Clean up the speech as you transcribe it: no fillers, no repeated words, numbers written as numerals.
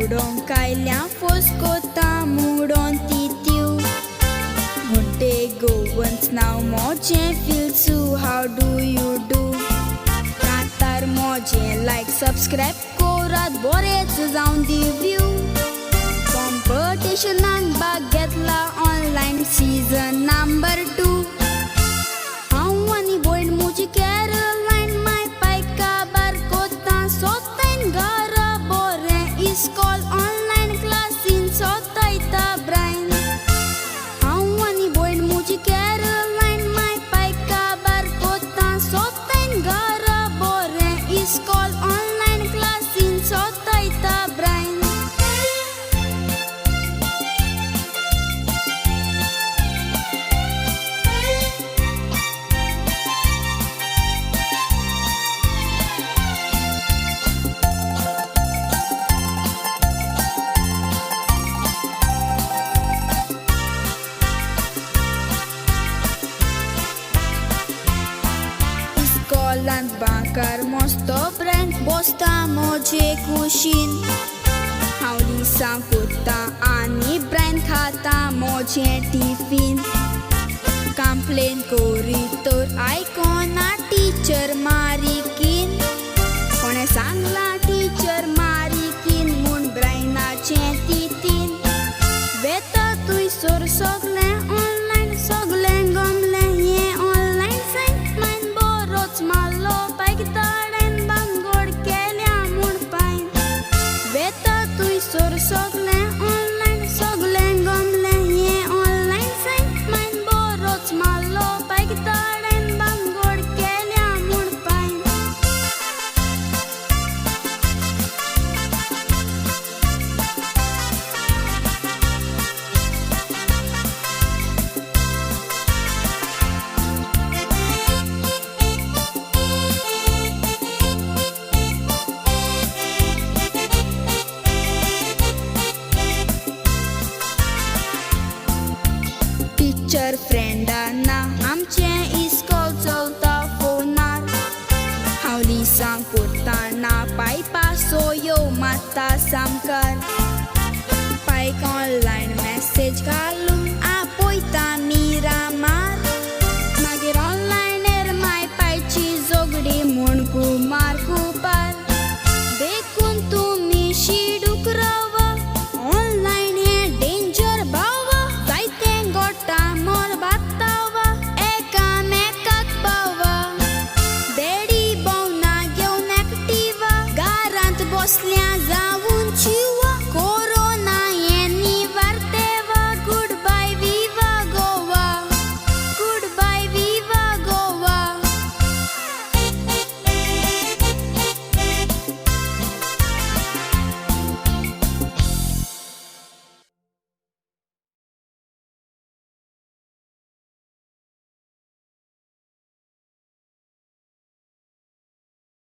मुडों कायल्या फोस्कोता मुडों तित्यू घोटे गोवन्स नाव मोजे Filsu how do you do कातार मोजे लाइक सब्सक्राइब कोरात बोरेच जावन दी व्यू कॉम्पिटिशनाक भाग घेतला ऑनलाइन सीजन नंबर 2 हांव आनी भयण म्हजी कॅरोलायन माय पायका बार कोता सोतायन घरा बोरें इस्कॉल ऑनलाइन क्लासीन सोतायता ब्रायन हांव आनी भयण म्हजी कॅरोलायन माय पायका बार कोता सोतायन घरा बोरें इस्कॉल ऑनलाइन क्लासीन सोतायता Brian Iskolant bakar mosto brand bosta moje kushin Hauli sangkuta ani brand khata moje tiffin Complain koritor icona teacher marikin Kone sangla teacher marikin mun braina titin Beta tui sor sogle online sogle gomle ye online sign malo paigtaden bangod kelya mun pain beta tui sor sogle online sogle gomle ye online sign main borots malo paigtaden bangod kelya mun pain teacher फ्रेंडांना आमचे school चलता फोनार हावली सांगताना पायपा सोयो माता सामकार पायक online message घालून आपयता मिरामार